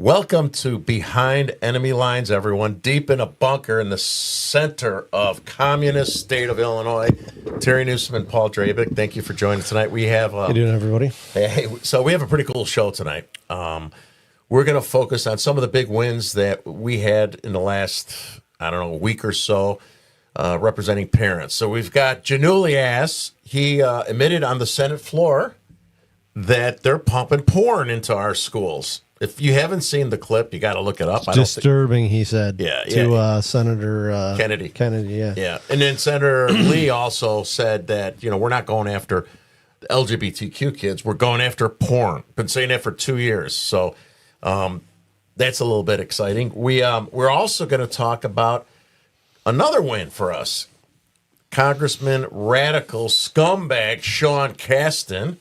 Welcome to Behind Enemy Lines, everyone. Deep in a bunker in the center of communist state of Illinois. Terry Newsom and Paul Drabick, thank you for joining us tonight. We have How you doing, everybody? so we have a pretty cool show tonight. We're going to focus on some of the big wins that we had in the last, week or so, representing parents. So we've got Janulias. He admitted on the Senate floor that they're pumping porn into our schools. If you haven't seen the clip, you got to look it up. It's disturbing, he said. To Senator Kennedy. Yeah. And then Senator Lee also said that, we're not going after the LGBTQ kids. We're going after porn. Been saying that for 2 years. So that's a little bit exciting. We're also going to talk about another win for us. Congressman radical scumbag Sean Casten.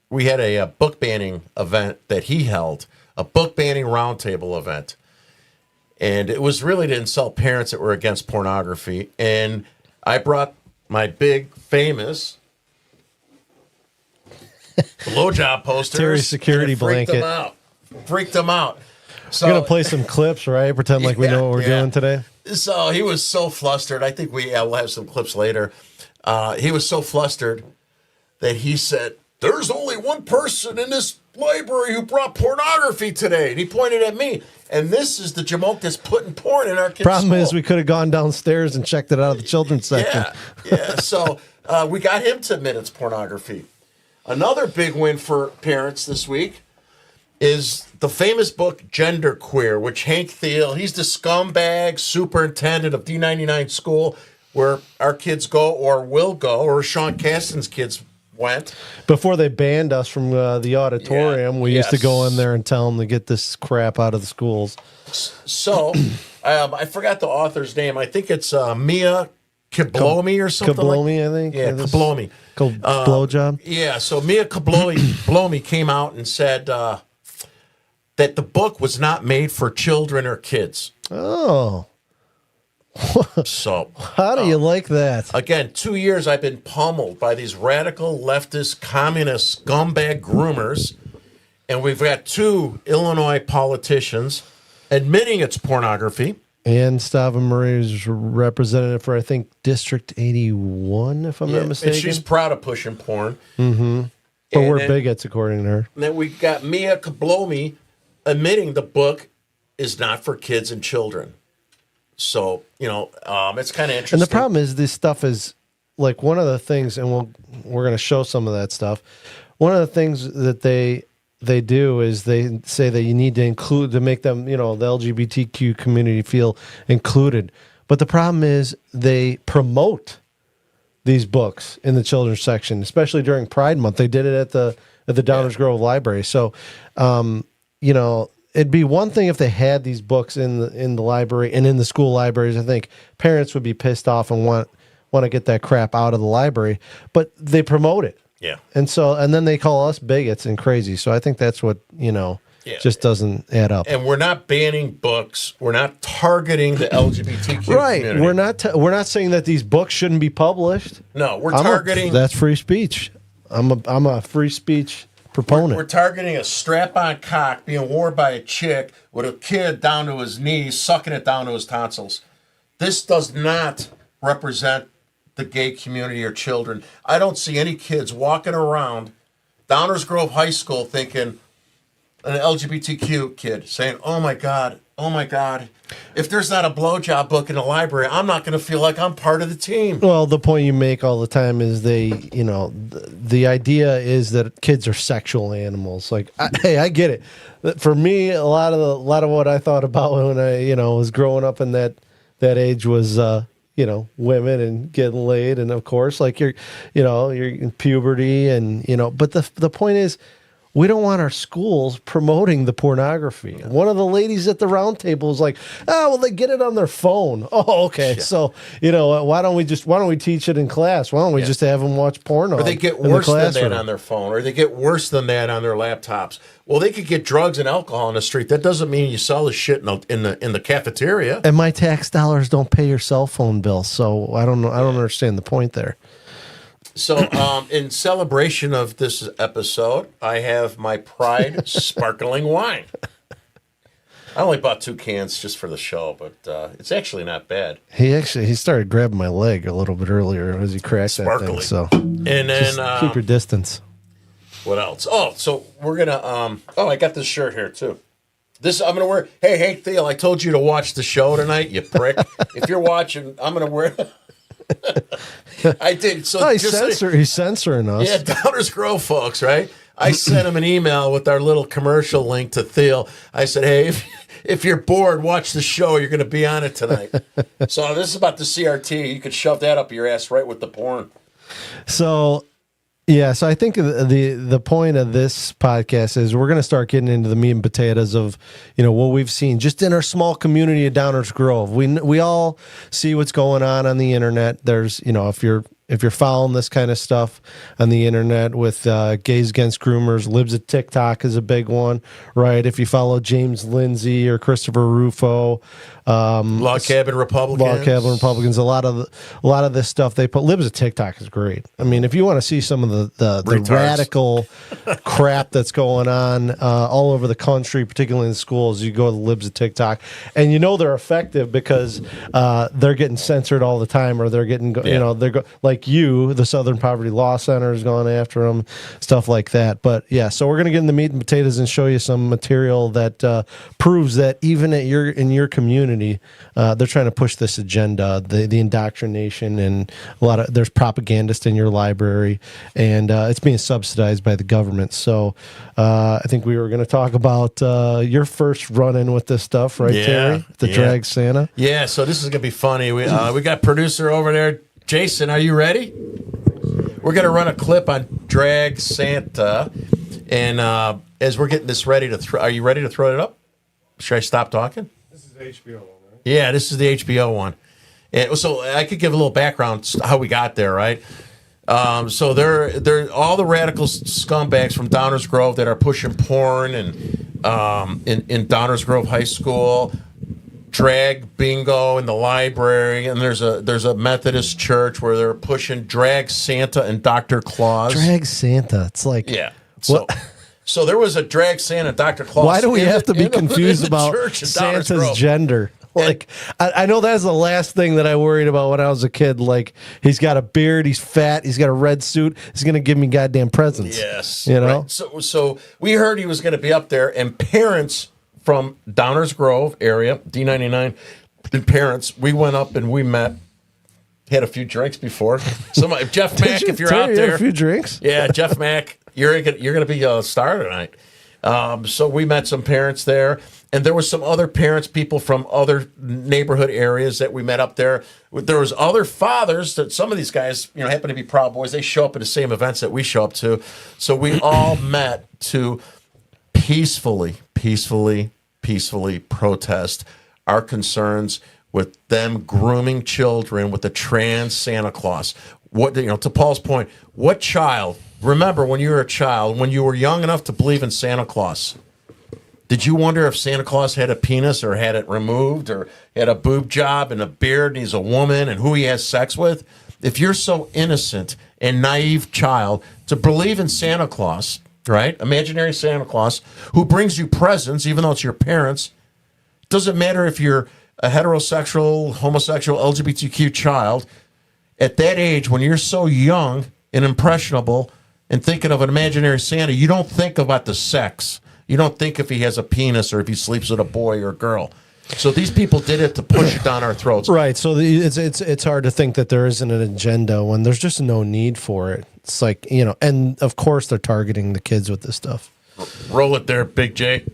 We had a book banning event that he held, a book banning roundtable event. And it was really to insult parents that were against pornography. And I brought my big, famous blowjob posters. Terry's security blanket. Freaked them out. So, we're going to play some clips, right? Pretend like we know what we're doing today. So he was so flustered. I think we'll have some clips later. He was so flustered that he said, "There's only one person in this library who brought pornography today." And he pointed at me. And this is the jamoke that's putting porn in our kids' Problem school. is, we could have gone downstairs and checked it out of the children's section. Yeah. So we got him to admit it's pornography. Another big win for parents this week is the famous book Genderqueer, which Hank Thiel, he's the scumbag superintendent of D99 school where our kids go or will go, or Sean Casten's kids went. Before they banned us from the auditorium, we used to go in there and tell them to get this crap out of the schools. So, I forgot the author's name. I think it's Mia Kablomi or something Kablomi, like I think. Yeah, Kablomi. Blowjob. Yeah, so Mia Kablomi came out and said that the book was not made for children or kids. Oh. So how do you like that? Again, 2 years I've been pummeled by these radical leftist communist scumbag groomers, and we've got two Illinois politicians admitting it's pornography. And Stava Murray is representative for, I think, District 81, if I'm not mistaken. And she's proud of pushing porn. Mm-hmm. But we're bigots, according to her. And then we got Mia Kablomi admitting the book is not for kids and children. So, it's kind of interesting. And the problem is this stuff is like one of the things, and we're going to show some of that stuff. One of the things that they do is they say that you need to include, to make them, the LGBTQ community feel included. But the problem is they promote these books in the children's section, especially during Pride Month. They did it at the Downers Grove Library. So, it'd be one thing if they had these books in the library and in the school libraries. I think parents would be pissed off and want to get that crap out of the library, but they promote it. Yeah. And then they call us bigots and crazy. So I think that's what, just doesn't add up. And we're not banning books. We're not targeting the LGBTQ community. We're not saying that these books shouldn't be published. No, we're targeting. That's free speech. I'm a free speech proponent. We're targeting a strap-on cock being worn by a chick with a kid down to his knees, sucking it down to his tonsils. This does not represent the gay community or children. I don't see any kids walking around Downers Grove High School thinking, an LGBTQ kid saying, oh my God, if there's not a blowjob book in the library, I'm not going to feel like I'm part of the team. Well, the point you make all the time is the idea is that kids are sexual animals. Like, I get it. For me, a lot of what I thought about when I, was growing up in that age was, women and getting laid. And of course, like you're in puberty and, but the point is, we don't want our schools promoting the pornography. Yeah. One of the ladies at the round table is like, they get it on their phone. Oh, okay. Yeah. So, why don't we teach it in class? Why don't we just have them watch porno? Or they get worse than that on their phone, or they get worse than that on their laptops. Well, they could get drugs and alcohol on the street. That doesn't mean you sell the shit in the cafeteria. And my tax dollars don't pay your cell phone bill, so I don't know. I don't understand the point there. So, in celebration of this episode, I have my Pride sparkling wine. I only bought 2 cans just for the show, but it's actually not bad. He started grabbing my leg a little bit earlier as he cracked that thing. So, and then keep your distance. What else? Oh, so we're gonna. I got this shirt here too. This I'm gonna wear. Hey, Theo, I told you to watch the show tonight, you prick. If you're watching, I'm gonna wear. I did. So he's censoring us. Yeah, Downers Grove folks, right? I sent him an email with our little commercial link to Theo. I said, hey, if you're bored, watch the show. You're going to be on it tonight. So this is about the CRT. You could shove that up your ass right with the porn. So, yeah. So I think the point of this podcast is we're going to start getting into the meat and potatoes of, what we've seen just in our small community of Downers Grove. We all see what's going on the internet. There's, if you're following this kind of stuff on the internet with gays against groomers, libs of TikTok is a big one, right? If you follow James Lindsay or Christopher Rufo, Log Cabin Republicans, a lot of this stuff they put. Libs of TikTok is great. I mean, if you want to see some of the radical crap that's going on all over the country, particularly in schools, you go to the Libs of TikTok, and they're effective because they're getting censored all the time, or they're getting like the Southern Poverty Law Center is going after them, stuff like that. But yeah, so we're gonna get in the meat and potatoes and show you some material that proves that even in your community, they're trying to push this agenda, the indoctrination, and there's propagandists in your library, and it's being subsidized by the government. So I think we were going to talk about your first run-in with this stuff, right, Terry? The drag Santa. Yeah. So this is gonna be funny. We got producer over there. Jason, are you ready? We're going to run a clip on Drag Santa. And as we're getting this ready are you ready to throw it up? Should I stop talking? This is the HBO one, right? Yeah, this is the HBO one. And so I could give a little background how we got there, right? So they're all the radical scumbags from Downers Grove that are pushing porn and in Downers Grove High School. Drag bingo in the library, and there's a Methodist church where they're pushing Drag Santa and Dr. Claus. Drag Santa. It's like So there was a Drag Santa, Dr. Claus. Why do we have to be confused about Santa's gender? Like, I know that's the last thing that I worried about when I was a kid. Like, he's got a beard, he's fat, he's got a red suit, he's going to give me goddamn presents. Yes. Right. So we heard he was going to be up there, and parents from Downers Grove area, D99, and parents, we went up and we met, had a few drinks before. Jeff Mack, if you're out there, a few drinks. Yeah, Jeff Mack, you're gonna be a star tonight. So we met some parents there, and there was some other parents, people from other neighborhood areas that we met up there. There was other fathers that some of these guys, happen to be Proud Boys. They show up at the same events that we show up to. So we all met to peacefully protest our concerns with them grooming children with the trans Santa Claus. To Paul's point, what child, remember when you were a child, when you were young enough to believe in Santa Claus, did you wonder if Santa Claus had a penis or had it removed or had a boob job and a beard and he's a woman and who he has sex with? If you're so innocent and naive child to believe in Santa Claus, right? Imaginary Santa Claus, who brings you presents, even though it's your parents. Doesn't matter if you're a heterosexual, homosexual, LGBTQ child. At that age, when you're so young and impressionable and thinking of an imaginary Santa, you don't think about the sex. You don't think if he has a penis or if he sleeps with a boy or a girl. So these people did it to push it down our throats. Right. So it's hard to think that there isn't an agenda when there's just no need for it. It's like, and of course they're targeting the kids with this stuff. Roll it there, Big J.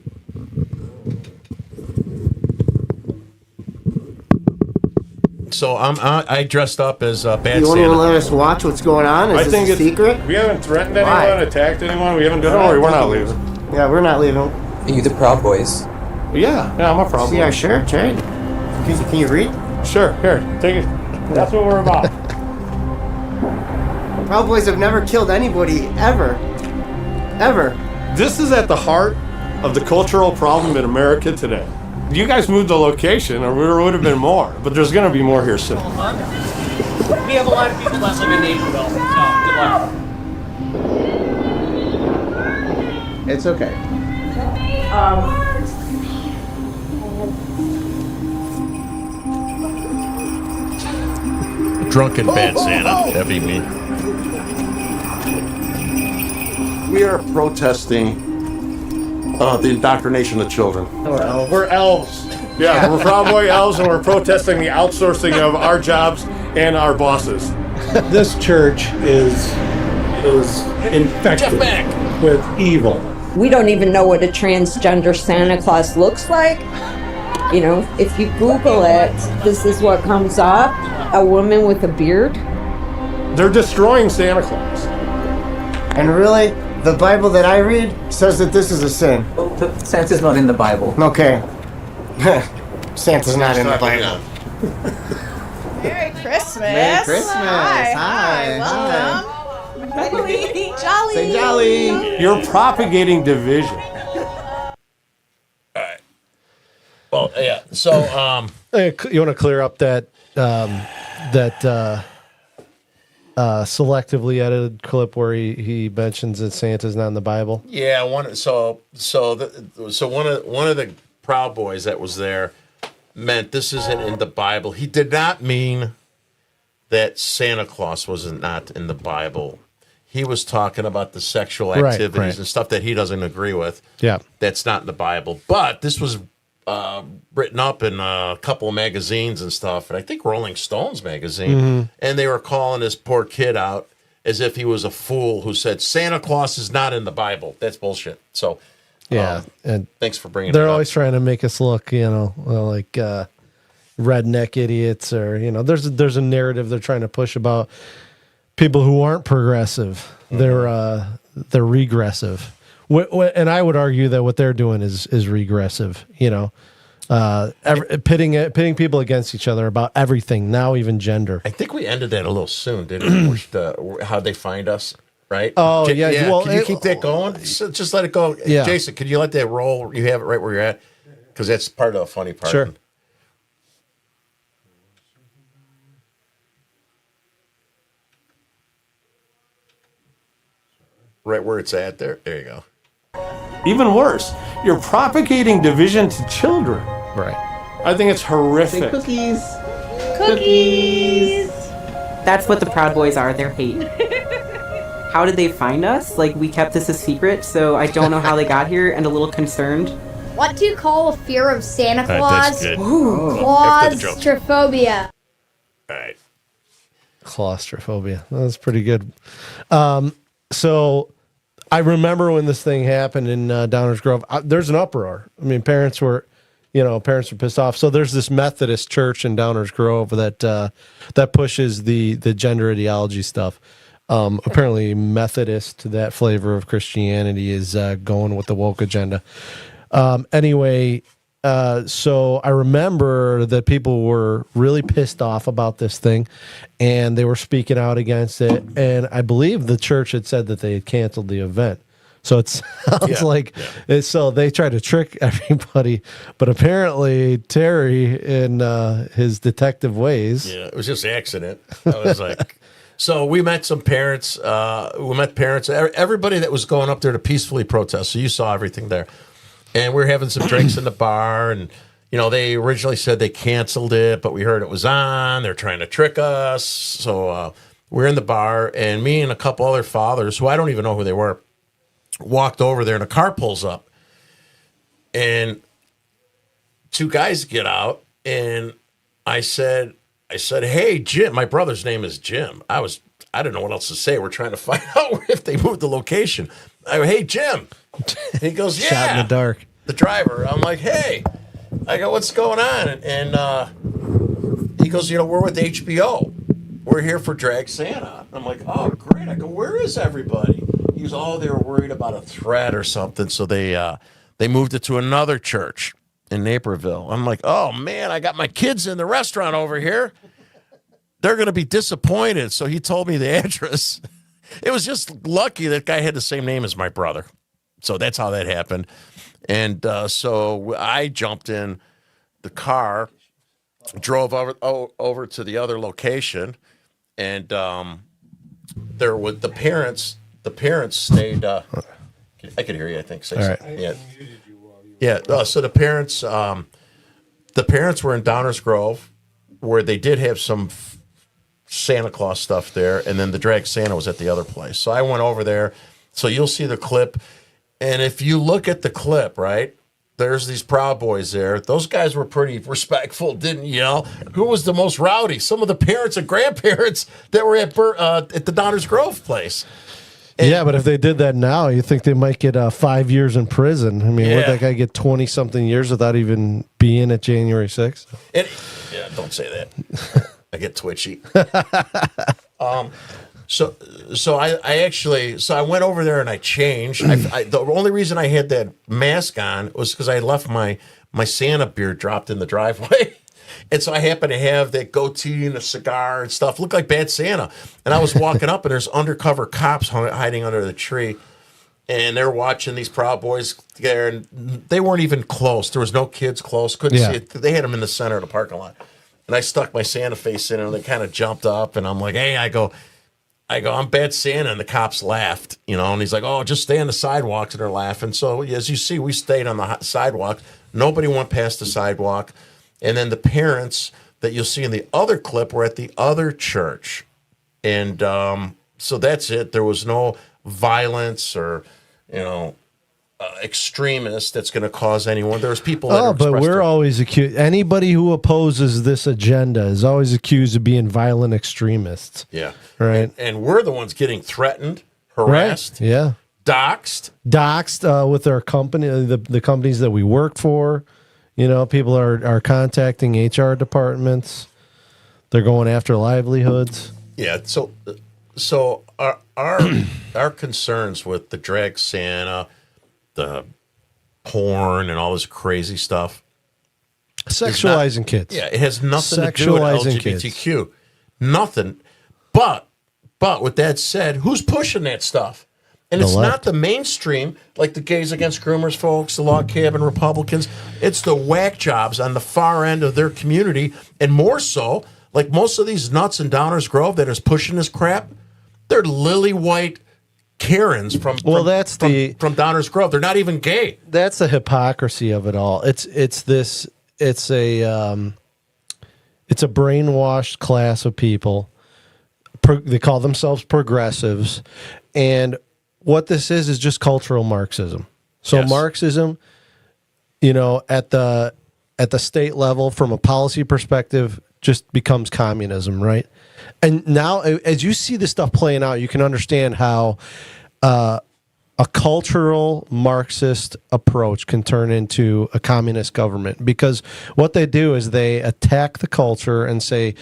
So I dressed up as Bad Santa. You want to let us watch what's going on? Is this a secret? We haven't threatened anyone, attacked anyone. We haven't done. Don't worry, we're not leaving. Yeah, we're not leaving. Are you the Proud Boys? Yeah, I'm a problem. See our shirt, Terry? Can you read? Sure, here, take it. That's what we're about. Proud Boys have never killed anybody, ever. Ever. This is at the heart of the cultural problem in America today. You guys moved the location, or there would have been more, but there's going to be more here soon. We have a lot of people that live in Naperville. So good luck. It's okay. Drunken bad Santa. That'd be me. We are protesting the indoctrination of children. We're elves. Yeah, we're Proud Boy elves, and we're protesting the outsourcing of our jobs and our bosses. This church is infected with evil. We don't even know what a transgender Santa Claus looks like. You know, if you Google it, this is what comes up. A woman with a beard. They're destroying Santa Claus. And really, the Bible that I read says that this is a sin. Santa's not in the Bible. Okay. Santa's not in the Bible. Merry Christmas. Merry Christmas. Hi. Hi. Welcome. Jolly. Jolly. Say jolly. You're propagating division. Well, yeah. So, You want to clear up that selectively edited clip where he mentions that Santa's not in the Bible? yeah. One of the Proud Boys that was there meant this isn't in the Bible. He did not mean that Santa Claus was not in the Bible. He was talking about the sexual activities and stuff that he doesn't agree with. Yeah. That's not in the Bible. But this was written up in a couple of magazines and stuff, and I think Rolling Stones magazine, and they were calling this poor kid out as if he was a fool who said Santa Claus is not in the Bible. That's bullshit. So, Yeah, and thanks for bringing it they're up. always trying to make us look, like redneck idiots, or there's a narrative they're trying to push about people who aren't progressive. They're regressive. And I would argue that what they're doing is regressive. Pitting people against each other about everything, now even gender. I think we ended that a little soon, didn't we? How'd they find us, right? Oh, yeah. Well, can you keep that going? Just let it go. Yeah. Jason, could you let that roll? You have it right where you're at? Because that's part of the funny part. Sure. Right where it's at there. There you go. Even worse, you're propagating division to children. Right. I think it's horrific. Cookies. Cookies. That's what the Proud Boys are. They're hate. How did they find us? Like, we kept this a secret, so I don't know how they got here, and a little concerned. What do you call a fear of Santa That's Claus? good. Claustrophobia. All right. Claustrophobia. That's pretty good. So I remember when this thing happened in Downers Grove, there's an uproar. I mean, parents were pissed off. So there's this Methodist church in Downers Grove that pushes the gender ideology stuff. Apparently Methodist, that flavor of Christianity, is going with the woke agenda. So I remember that people were really pissed off about this thing, and they were speaking out against it. And I believe the church had said that they had canceled the event. So it sounds so they tried to trick everybody, but apparently Terry, in his detective ways, it was just accident. I was like, so we met some parents. Everybody that was going up there to peacefully protest. So you saw everything there. And we were having some drinks in the bar, and, they originally said they canceled it, but we heard it was on. They're trying to trick us. So we're in the bar, and me and a couple other fathers, who I don't even know who they were, walked over there, and a car pulls up. And two guys get out, and I said, hey, Jim. My brother's name is Jim. I didn't know what else to say. We're trying to find out if they moved the location. I go, hey, Jim. And he goes, yeah. Shot in the dark. The driver. I'm like, hey. I go, what's going on? And he goes, we're with HBO. We're here for Drag Santa. I'm like, oh, great. I go, where is everybody? He goes, oh, they were worried about a threat or something, so they moved it to another church in Naperville. I'm like, oh, man, I got my kids in the restaurant over here. They're going to be disappointed. So he told me the address. It was just lucky that guy had the same name as my brother. So that's how that happened. And so I jumped in the car, drove over to the other location, and there with the parents. The parents stayed. I could hear you. I think. Say All right. something. Yeah. Yeah. So the parents were in Downers Grove, where they did have some Santa Claus stuff there, and then the drag Santa was at the other place. So I went over there. So you'll see the clip, and if you look at the clip, right, there's these Proud Boys there. Those guys were pretty respectful, didn't yell. Who was the most rowdy? Some of the parents and grandparents that were at the Downers Grove place. Yeah, but if they did that now, you think they might get 5 years in prison. I mean, would that guy get 20-something years without even being at January 6th? Yeah, don't say that. I get twitchy. So I went over there and I changed. The only reason I had that mask on was because I left my Santa beard dropped in the driveway. And so I happened to have that goatee and a cigar and stuff. Looked like Bad Santa. And I was walking up, and there's undercover cops hiding under the tree. And they're watching these Proud Boys there. And they weren't even close. There was no kids close. Couldn't see it. They had them in the center of the parking lot. And I stuck my Santa face in, and they kind of jumped up. And I'm like, hey, I go, I'm Bad Santa. And the cops laughed, and he's like, oh, just stay on the sidewalks. And they're laughing. So as you see, we stayed on the sidewalk. Nobody went past the sidewalk. And then the parents that you'll see in the other clip were at the other church. And so that's it. There was no violence or, extremist that's going to cause anyone. There's people that but we're always accused. Anybody who opposes this agenda is always accused of being violent extremists. Yeah. Right. And we're the ones getting threatened, harassed, right. Yeah. Doxed with our company, the companies that we work for. People are contacting HR departments. They're going after livelihoods. Yeah. So our concerns with the drag Santa, the porn, and all this crazy stuff, sexualizing kids. Yeah, it has nothing to do with LGBTQ. Kids. Nothing. But with that said, who's pushing that stuff? And it's not the mainstream, like the Gays Against Groomers folks, the log cabin Republicans. It's the whack jobs on the far end of their community. And more so, like most of these nuts in Downers Grove that is pushing this crap, they're lily white Karens from Downers Grove. They're not even gay. That's the hypocrisy of it all. It's a brainwashed class of people. They call themselves progressives. And what this is just cultural Marxism. So yes. Marxism, at the state level, from a policy perspective, just becomes communism, right? And now, as you see this stuff playing out, you can understand how a cultural Marxist approach can turn into a communist government. Because what they do is they attack the culture and say,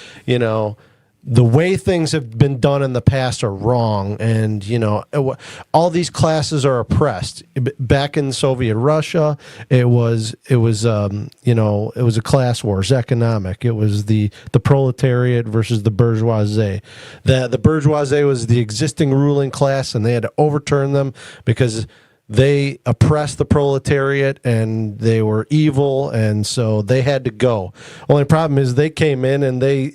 the way things have been done in the past are wrong, and all these classes are oppressed. Back in Soviet Russia, it was a class war. It's economic. It was the proletariat versus the bourgeoisie. The bourgeoisie was the existing ruling class, and they had to overturn them because they oppressed the proletariat and they were evil, and so they had to go. Only problem is they came in and they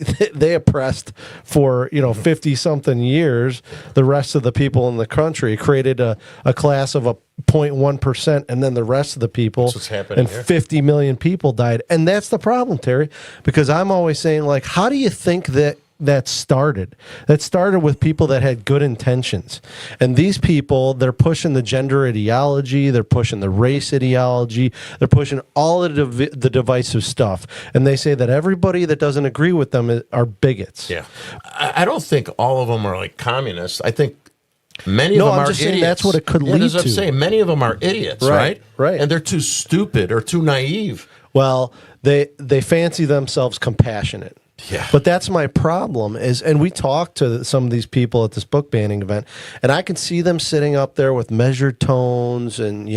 oppressed for 50-something years the rest of the people in the country, created a class of a 0.1%, and then the rest of the people, and 50 million people died. And that's the problem, Terry, because I'm always saying, like, how do you think that started? That started with people that had good intentions. And these people, they're pushing the gender ideology, they're pushing the race ideology, they're pushing all of the divisive stuff. And they say that everybody that doesn't agree with them are bigots. Yeah. I don't think all of them are like communists. I think many of them are idiots. That's what it could lead as to. I'm saying, many of them are idiots, right? Right. And they're too stupid or too naive. Well, they fancy themselves compassionate. Yeah. But that's my problem and we talked to some of these people at this book banning event, and I can see them sitting up there with measured tones and, they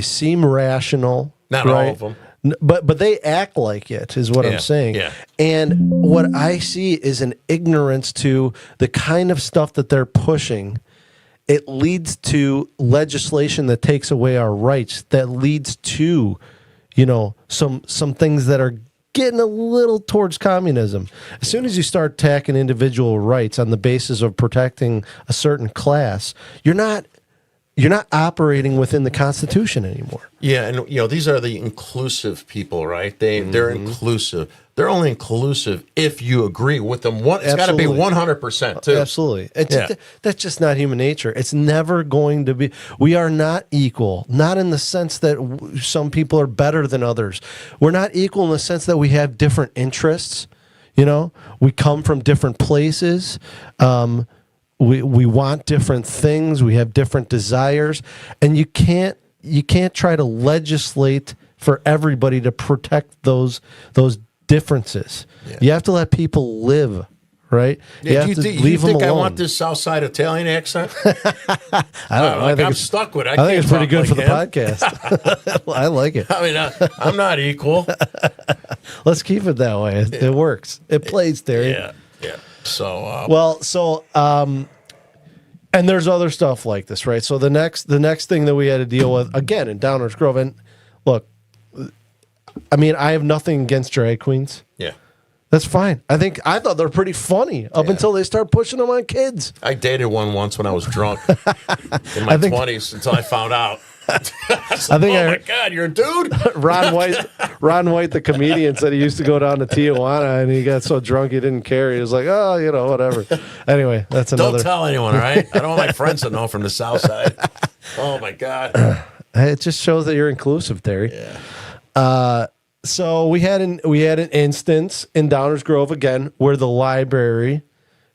seem rational. Not all of them. But they act like it, is what I'm saying. Yeah. And what I see is an ignorance to the kind of stuff that they're pushing. It leads to legislation that takes away our rights, that leads to, some things that are getting a little towards communism. As soon as you start attacking individual rights on the basis of protecting a certain class, you're not operating within the Constitution anymore. Yeah, and these are the inclusive people, right? They're inclusive. They're only inclusive if you agree with them. It's got to be 100% too. Absolutely. That's just not human nature. It's never going to be. We are not equal, not in the sense that some people are better than others. We're not equal in the sense that we have different interests. We come from different places. We want different things. We have different desires, and you can't try to legislate for everybody to protect those differences. Yeah. You have to let people live, right? Yeah, do you think I want this Southside Italian accent? I don't know. I'm stuck with it. I think it's pretty good for the podcast. I like it. I mean, I'm not equal. Let's keep it that way. It works. It plays, Terry. Yeah. So and there's other stuff like this, right? So the next thing that we had to deal with again in Downers Grove, and look, I mean, I have nothing against drag queens. Yeah, that's fine. I thought they're pretty funny up until they start pushing them on kids. I dated one once when I was drunk in my 20s until I found out. My God, you're a dude. Ron White, the comedian, said he used to go down to Tijuana and he got so drunk he didn't care. He was like, oh, whatever. Anyway, that's another. Don't tell anyone, all right? I don't want my friends to know from the South Side. Oh my God. It just shows that you're inclusive, Terry. Yeah. So we had an instance in Downers Grove again where the library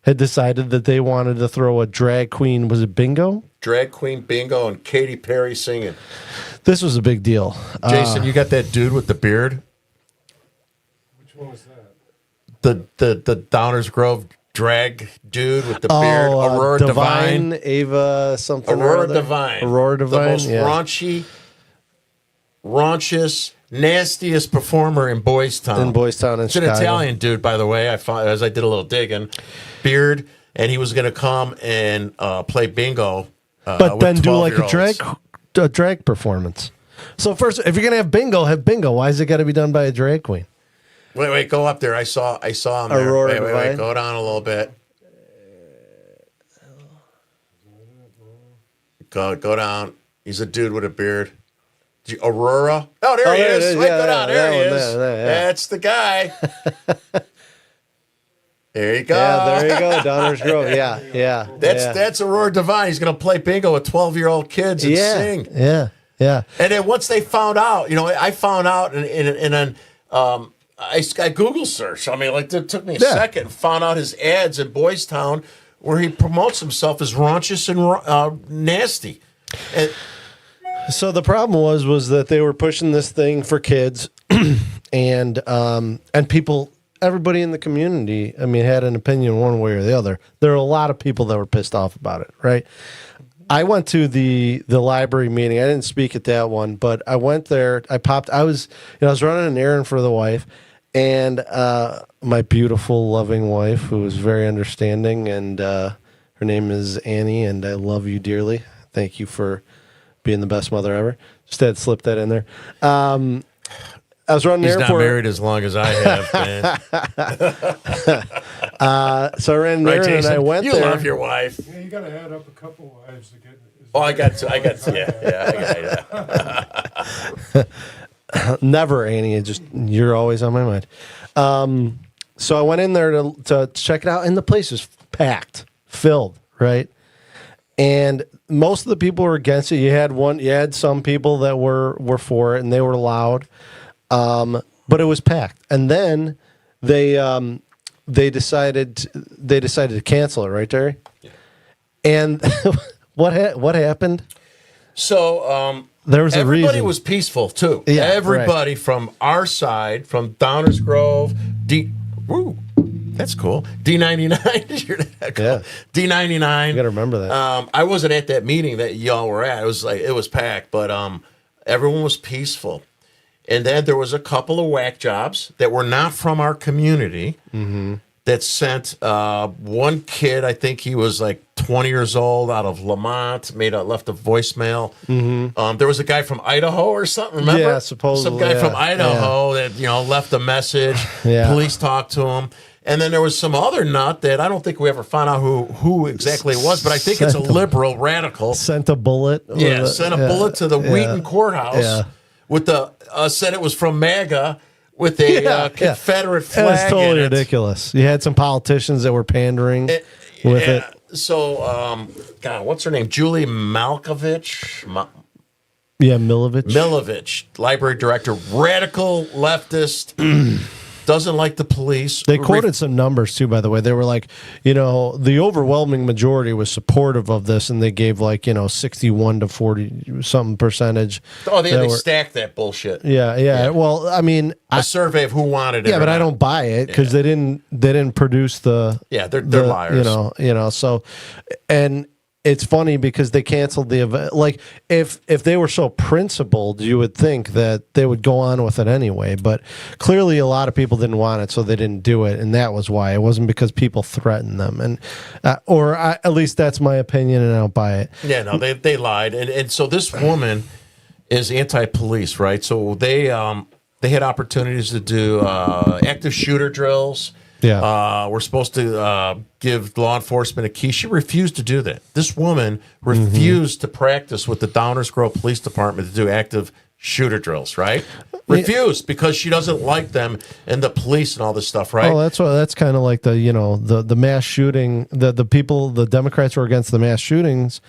had decided that they wanted to throw a drag queen. Was it bingo? Drag queen bingo and Katy Perry singing. This was a big deal. Jason, you got that dude with the beard? Which one was that? The Downers Grove drag dude with the beard. Aurora Divine. Ava something. Aurora Divine. The most raunchiest, nastiest performer in Boys Town. It's an Italian dude, by the way. I found as I did a little digging. Beard, and he was going to come and play bingo. But then do like a drag performance. So first, if you're gonna have bingo. Why is it got to be done by a drag queen? Wait, go up there. I saw him there. Aurora wait, go down a little bit. Go down. He's a dude with a beard. Aurora. Oh, there he is. Wait, go down. There he is. That's the guy. There you go. Yeah, there you go. Downers Grove. Yeah. That's Aurora Divine. He's going to play bingo with 12-year-old kids and sing. Yeah. And then once they found out, I found out I Google search. I mean, like it took me a second. Found out his ads in Boys Town where he promotes himself as raunchous and nasty. So the problem was that they were pushing this thing for kids, and people. Everybody in the community, I mean, had an opinion one way or the other. There were a lot of people that were pissed off about it, right? I went to the library meeting. I didn't speak at that one, but I went there. I was running an errand for the wife, and my beautiful, loving wife, who was very understanding, and her name is Annie, and I love you dearly. Thank you for being the best mother ever. Just had to slip that in there. I was running He's an not airport. married as long as I have, man. So I ran an errand and I went you there. You love your wife. Yeah, you got to add up a couple wives to get. I got to. Never, Annie. You're always on my mind. So I went in there to check it out, and the place was packed, filled, right? And most of the people were against it. You had some people that were for it, and they were loud. But it was packed, and then they decided to cancel it, right, Terry? Yeah. And what happened? So there was everybody was peaceful too. Yeah, everybody from our side, from Downers Grove, that's cool. D99, yeah. D99. You gotta remember that. I wasn't at that meeting that y'all were at. It was packed, but everyone was peaceful. And then there was a couple of whack jobs that were not from our community that sent one kid, I think he was like 20 years old, out of Lamont, left a voicemail. There was a guy from Idaho or something, remember? Yeah, supposedly. Some guy from Idaho that, left a message. Yeah. Police talked to him. And then there was some other nut that I don't think we ever found out who exactly it was, but I think it's a liberal radical. Sent a bullet. Sent a bullet to the Wheaton courthouse with the said it was from MAGA with a Confederate flag. That's totally in it. ridiculous. You had some politicians that were pandering with it. So, God, what's her name? Julie Malkovich? Milovich, library director, radical leftist, doesn't like the police. They quoted some numbers too, by the way. They were like, the overwhelming majority was supportive of this, and they gave 61 to 40 something percentage. Oh, they stacked that bullshit. Yeah. Well, I mean, a survey of who wanted it. Yeah, but I don't buy it because they didn't produce the. Yeah, they're liars. So, and it's funny because they canceled the event. Like, if they were so principled, you would think that they would go on with it anyway. But clearly, a lot of people didn't want it, so they didn't do it, and that was why. It wasn't because people threatened them, and at least that's my opinion, and I don't buy it. Yeah, no, they lied, and so this woman is anti-police, right? So they had opportunities to do active shooter drills. Yeah. We're supposed to give law enforcement a key. She refused to do that. This woman refused to practice with the Downers Grove Police Department to do active shooter drills, right? Refused because she doesn't like them and the police and all this stuff, right? Oh, that's kind of like the mass shooting. The Democrats were against the mass shootings.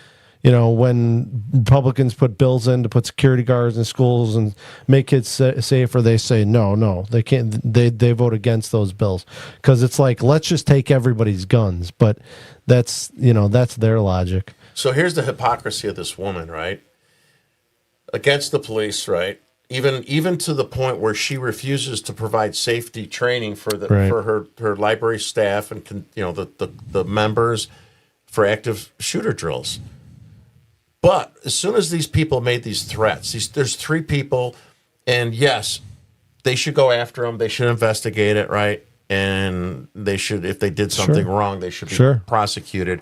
When Republicans put bills in to put security guards in schools and make kids safer, they say no, they can't. They vote against those bills because it's like, let's just take everybody's guns. But that's their logic. So here's the hypocrisy of this woman, right? Against the police, right? Even to the point where she refuses to provide safety training for her library staff and the members for active shooter drills. But as soon as these people made these threats, there's 3 people, and yes, they should go after them. They should investigate it, right? And they should, if they did something wrong, they should be prosecuted.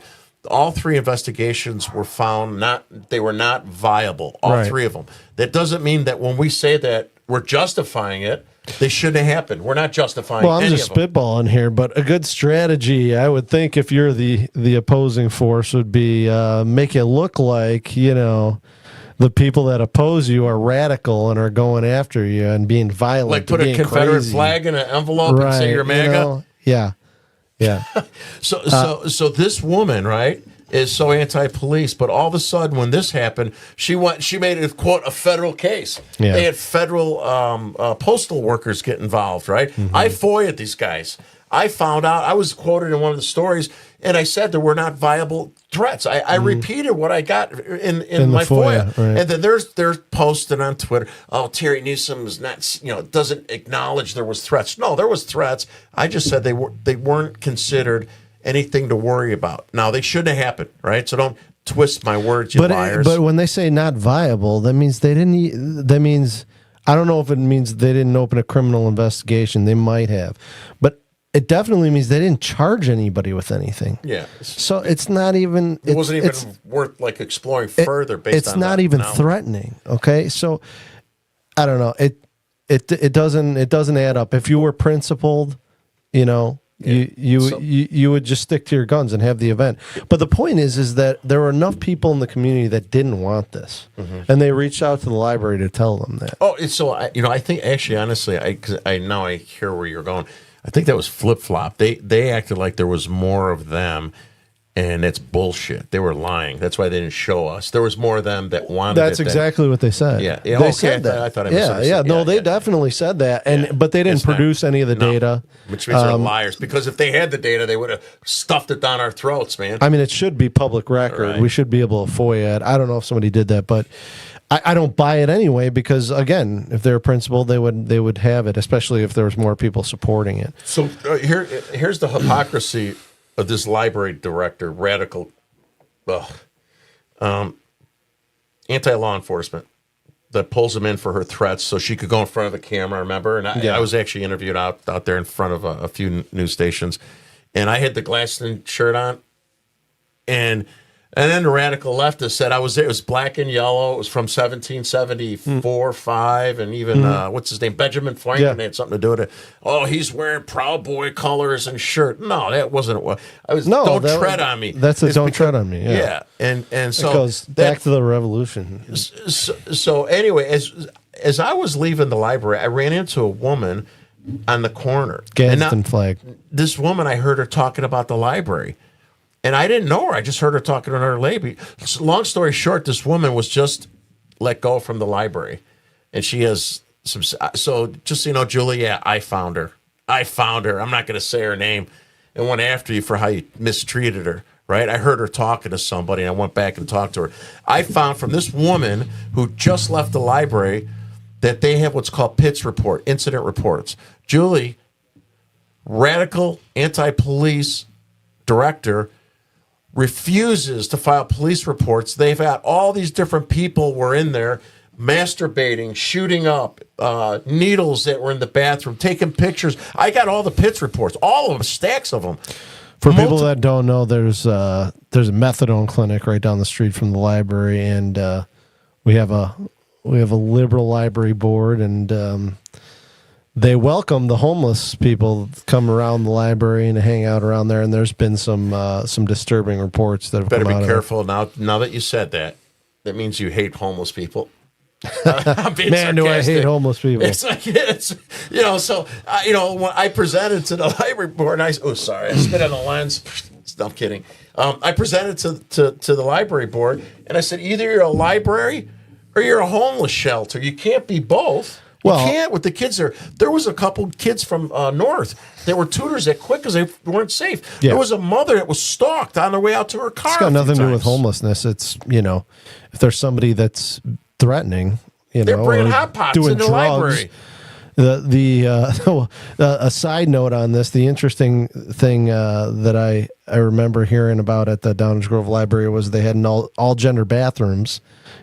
All 3 investigations were found they were not viable. All 3 of them. That doesn't mean that when we say that we're justifying it, they shouldn't have happened. We're not justifying Well, I'm any just of them. spitballing here, but a good strategy, I would think, if you're the opposing force, would be make it look like, the people that oppose you are radical and are going after you and being violent. Like put a Confederate crazy. flag in an envelope and say you're MAGA? Yeah. So this woman, right, is so anti-police, but all of a sudden when this happened, she made it, quote, a federal case. Yeah. They had federal postal workers get involved, right? I FOIA'd these guys. I found out, I was quoted in one of the stories, and I said there were not viable threats. I repeated what I got in my FOIA. Right. And then they're posting on Twitter, oh, Terry Newsom is not, doesn't acknowledge there was threats. No, there was threats. I just said they weren't considered anything to worry about. Now, they shouldn't have happened, right? So don't twist my words, you liars. But when they say not viable, that means they didn't. That means, I don't know if it means they didn't open a criminal investigation. They might have, but it definitely means they didn't charge anybody with anything. Yeah. So it's not even. It wasn't even worth exploring further. Based on it's not even threatening. Okay, so I don't know. It doesn't add up. If you were principled, you would just stick to your guns and have the event. But the point is that there were enough people in the community that didn't want this, and they reached out to the library to tell them that. Oh, so I think actually, honestly, now I hear where you're going. I think that was flip flop. They acted like there was more of them, and it's bullshit. They were lying. That's why they didn't show us. There was more of them that wanted. That's exactly what they said. Yeah, they said that. I thought I misunderstood. No, they definitely said that, but they didn't produce any of the data, which means they're liars. Because if they had the data, they would have stuffed it down our throats, man. I mean, it should be public record. Right. We should be able to FOIA it. I don't know if somebody did that, but I don't buy it anyway. Because again, if they're a principal, they would have it, especially if there was more people supporting it. So here's the hypocrisy of this library director, radical. Anti-law enforcement that pulls him in for her threats so she could go in front of the camera, remember? And I was actually interviewed out there in front of a few news stations. and I had the Glasston shirt on, and then the radical leftist said I was there. It was black and yellow. It was from 1774, 5, and even what's his name, Benjamin Franklin had something to do with it. Oh, he's wearing Proud Boy colors and shirt. No, that wasn't what I was. No, don't tread on me. That's a don't tread on me. Yeah, and so it goes back to the revolution. So anyway, as I was leaving the library, I ran into a woman on the corner. Gadsden flag. This woman, I heard her talking about the library. And I didn't know her. I just heard her talking to another lady. Long story short, this woman was just let go from the library. And she has some... So just so you know, Julie, yeah, I found her. I'm not going to say her name. And went after you for how you mistreated her, right? I heard her talking to somebody, and I went back and talked to her. I found from this woman who just left the library that they have what's called PITS report, incident reports. Julie, radical anti-police director, refuses to file police reports. They've had all these different people were in there masturbating, shooting up, needles that were in the bathroom, taking pictures. I got all the PITS reports, all of them, stacks of them. For people that don't know, there's a methadone clinic right down the street from the library, and we have a liberal library board, and they welcome the homeless people come around the library and hang out around there. And there's been some disturbing reports that have come out. Better be careful now. Now that you said that, that means you hate homeless people. I'm being Man, do I hate homeless people? It's like when I presented to the library board, I spit on the lens. I'm kidding. I presented to the library board, and I said, either you're a library or you're a homeless shelter. You can't be both. You can't with the kids there. There was a couple kids from north that were tutors that quit because they weren't safe. Yeah. There was a mother that was stalked on their way out to her car. It's got nothing to do with homelessness. It's, if there's somebody that's threatening, they're bringing hot pots doing in the drugs, library. A side note on this, the interesting thing that I remember hearing about at the Downers Grove Library was they had all gender bathrooms.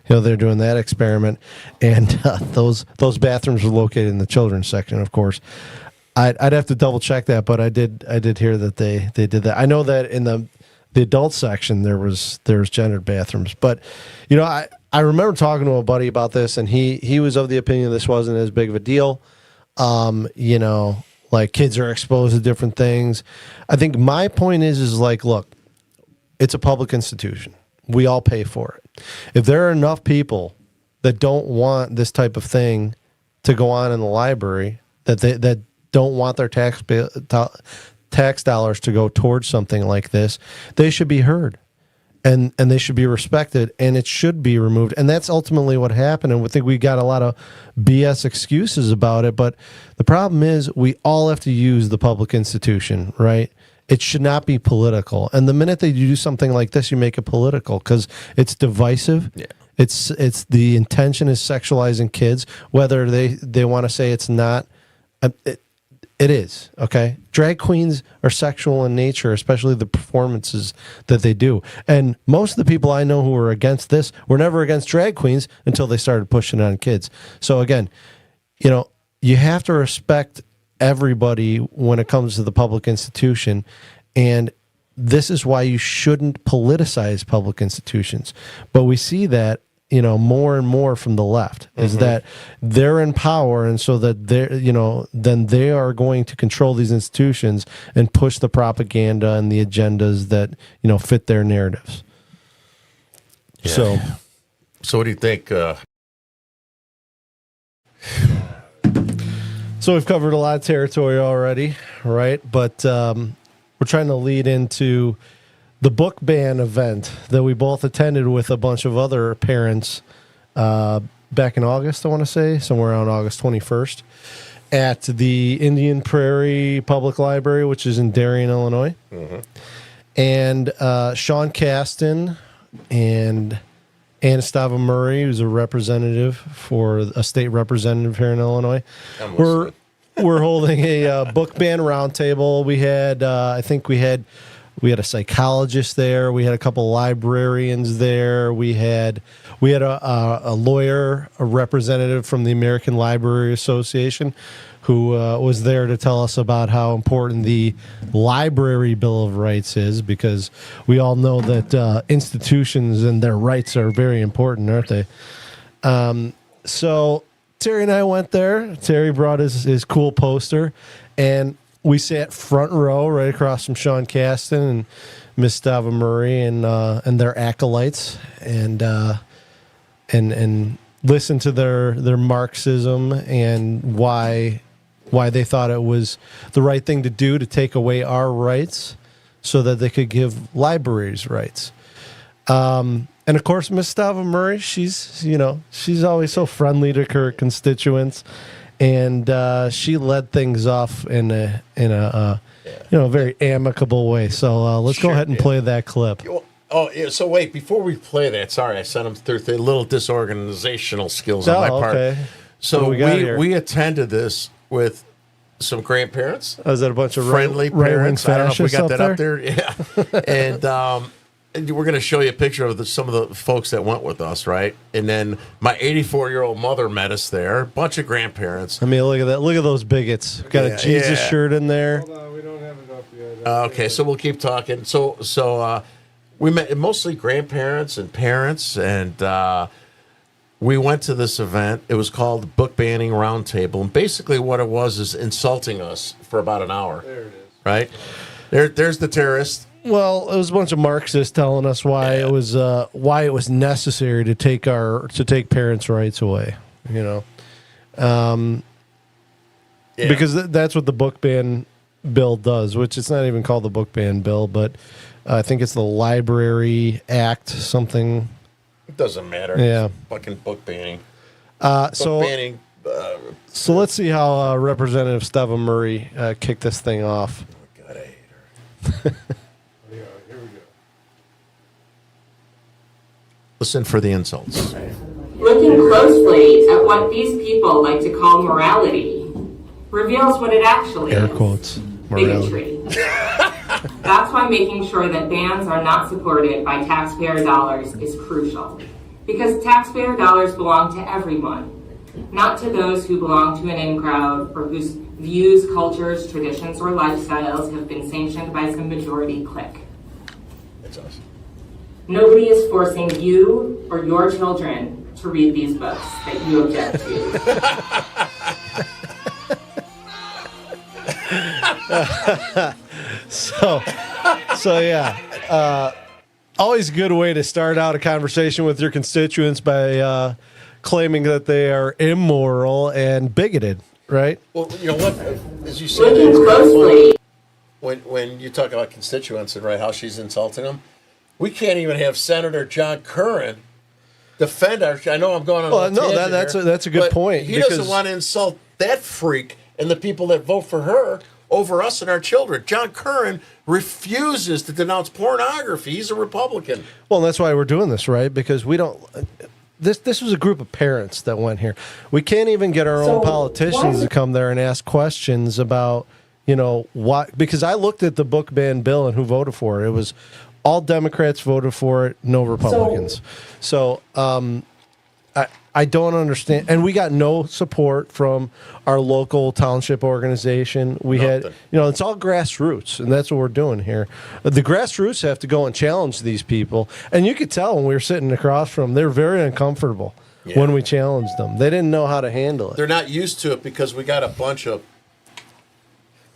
They're doing that experiment, and those bathrooms were located in the children's section, of course. I'd have to double check that, but I did hear that they did that. I know that in the adult section there was gendered bathrooms, but I remember talking to a buddy about this, and he was of the opinion this wasn't as big of a deal. Like kids are exposed to different things. I think my point is like, look, it's a public institution. We all pay for it. If there are enough people that don't want this type of thing to go on in the library, that don't want their tax dollars to go towards something like this, they should be heard, and they should be respected, and it should be removed. And that's ultimately what happened. And we think we got a lot of BS excuses about it, but the problem is we all have to use the public institution, right? It should not be political. And the minute that you do something like this, you make it political because it's divisive. Yeah. It's the intention is sexualizing kids, whether they want to say it's not. It is, okay? Drag queens are sexual in nature, especially the performances that they do. And most of the people I know who are against this were never against drag queens until they started pushing it on kids. So again, you have to respect everybody when it comes to the public institution, and this is why you shouldn't politicize public institutions. But we see that more and more from the left is that they're in power, and so that then they are going to control these institutions and push the propaganda and the agendas that fit their narratives. Yeah. So what do you think? So we've covered a lot of territory already, right? But we're trying to lead into the book ban event that we both attended with a bunch of other parents back in August, I want to say, somewhere around August 21st, at the Indian Prairie Public Library, which is in Darien, Illinois. Mm-hmm. And Sean Caston and Anastava Murray, who's a representative for a state representative here in Illinois. We're holding a book ban roundtable. We had, I think we had a psychologist there. We had a couple librarians there. We had we had a lawyer, a representative from the American Library Association, who was there to tell us about how important the Library Bill of Rights is, because we all know that institutions and their rights are very important, aren't they? So Terry and I went there. Terry brought his cool poster, and we sat front row right across from Sean Caston and Miss Stava Murray and their acolytes, and listened to their Marxism and why they thought it was the right thing to do to take away our rights so that they could give libraries rights. And of course, Miss Stava Murray, she's always so friendly to her constituents, and she led things off in a very amicable way. So let's go ahead and play that clip. Oh, yeah, so wait, before we play that, sorry, I sent them through the little disorganizational skills on my part. Okay. So we we attended this with some grandparents. Was that a bunch of friendly parents? I don't know if we got that up there. Yeah. And we're going to show you a picture of some of the folks that went with us, right? And then my 84-year-old mother met us there. A bunch of grandparents. I mean, look at that. Look at those bigots. Got a Jesus shirt in there. Hold on, we don't have it up yet. Okay, so we'll keep talking. So we met mostly grandparents and parents, and we went to this event. It was called Book Banning Roundtable, and basically what it was is insulting us for about an hour. There it is. Right? There's the terrorist. Well, it was a bunch of Marxists telling us why it was necessary to take parents' rights away. Because that's what the book ban bill does. Which it's not even called the book ban bill, but I think it's the Library Act something. It doesn't matter. Yeah, it's fucking book banning. So let's see how Representative Stava Murray kicked this thing off. Oh, God, I hate her. Here we go. Listen for the insults. Looking closely at what these people like to call morality reveals what it actually Air is. Quotes. Bigotry. That's why making sure that bans are not supported by taxpayer dollars is crucial. Because taxpayer dollars belong to everyone, not to those who belong to an in-crowd or whose views, cultures, traditions, or lifestyles have been sanctioned by some majority clique. That's us. Nobody is forcing you or your children to read these books that you object to. So yeah, always a good way to start out a conversation with your constituents by claiming that they are immoral and bigoted, right? Well, you know what? As you said, Looking closely. When you talk about constituents and how she's insulting them, we can't even have Senator John Curran defend our. I know I'm going on. Well, no, that's a good point. He doesn't want to insult that freak and the people that vote for her over us and our children. John Curran refuses to denounce pornography. He's a Republican. Well, that's why we're doing this, right? Because we don't. This was a group of parents that went here. We can't even get our own politicians to come there and ask questions about, why. Because I looked at the book ban bill and who voted for it. It was all Democrats voted for it, no Republicans. So I don't understand. And we got no support from our local township organization. We had, it's all grassroots, and that's what we're doing here. The grassroots have to go and challenge these people. And you could tell when we were sitting across from them, they were very uncomfortable when we challenged them. They didn't know how to handle it. They're not used to it because we got a bunch of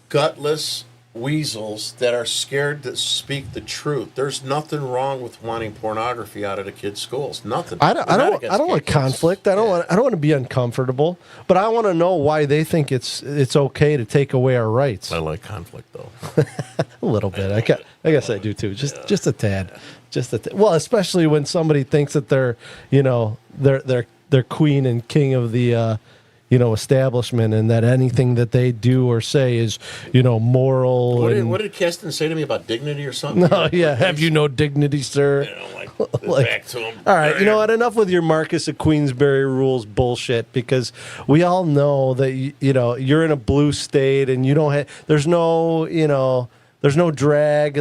gutless weasels that are scared to speak the truth. There's nothing wrong with wanting pornography out of the kids' schools. Nothing. I don't want conflict. I don't want to be uncomfortable. But I want to know why they think it's okay to take away our rights. I like conflict though. A little bit. I guess I do too. Just a tad. Well, especially when somebody thinks that they're they're queen and king of the establishment, and that anything that they do or say is, moral. What did Keston say to me about dignity or something? No, yeah. Have you no dignity, sir? Back to him. All right, you know what? Enough with your Marcus of Queensberry rules bullshit, because we all know that you're in a blue state and you don't have. There's no drag.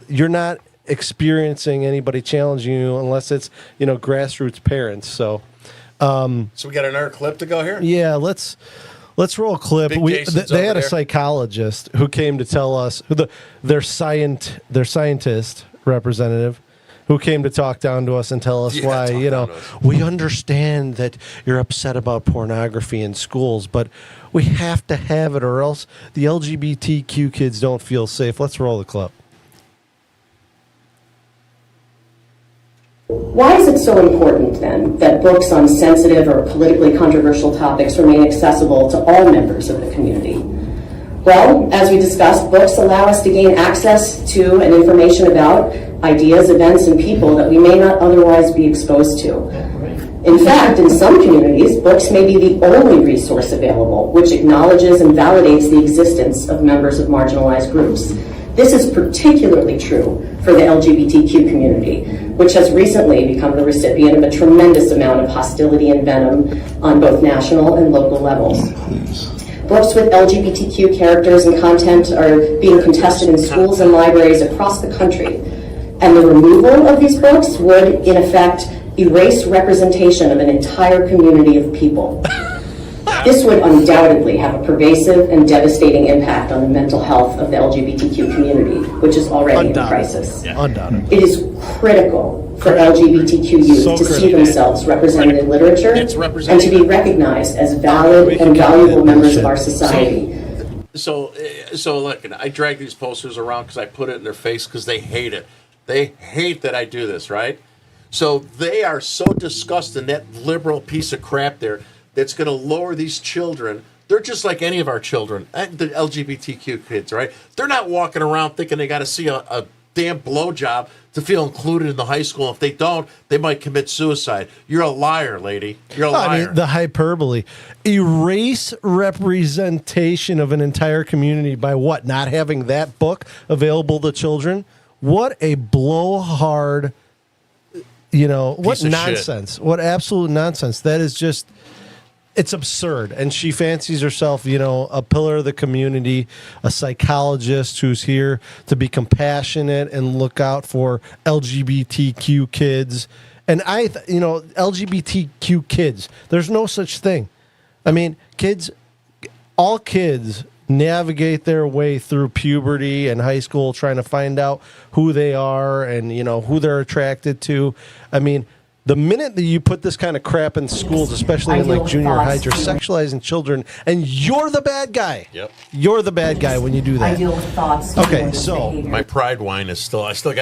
You're not experiencing anybody challenging you unless it's, grassroots parents. So, So we got another clip to go here? yeah, let's roll a clip. Big Jason's They had over a there. psychologist who came to tell us, their scientist representative, who came to talk down to us and tell us why, talk down to us. we understand that you're upset about pornography in schools, but we have to have it or else the LGBTQ kids don't feel safe. Let's roll the clip. Why is it so important, then, that books on sensitive or politically controversial topics remain accessible to all members of the community? Well, as we discussed, books allow us to gain access to and information about ideas, events, and people that we may not otherwise be exposed to. In fact, in some communities, books may be the only resource available, which acknowledges and validates the existence of members of marginalized groups. This is particularly true for the LGBTQ community, which has recently become the recipient of a tremendous amount of hostility and venom on both national and local levels. Books with LGBTQ characters and content are being contested in schools and libraries across the country. And the removal of these books would, in effect, erase representation of an entire community of people. This would undoubtedly have a pervasive and devastating impact on the mental health of the LGBTQ community, which is already in crisis. Undoubtedly. It is critical for LGBTQ youth to see themselves represented in literature and to be recognized as valid and valuable members of our society. So look, and I drag these posters around because I put it in their face because they hate it. They hate that I do this, right? So they are so disgusted, that liberal piece of crap there, that's going to lower these children. They're just like any of our children, the LGBTQ kids, right? They're not walking around thinking they got to see a damn blowjob to feel included in the high school. If they don't, they might commit suicide. You're a liar, lady. You're a liar. I mean, the hyperbole. Erase representation of an entire community by what? Not having that book available to children? What a blowhard, what Piece of nonsense. What absolute nonsense. That is just, it's absurd. And she fancies herself, a pillar of the community, a psychologist who's here to be compassionate and look out for LGBTQ kids. And LGBTQ kids, there's no such thing. I mean, all kids navigate their way through puberty and high school trying to find out who they are and, who they're attracted to. I mean, the minute that you put this kind of crap in schools, especially in like junior high, you're sexualizing children, and you're the bad guy. Yep. You're the bad guy when you do that. I deal with thoughts. Okay, so my pride wine is still, I still got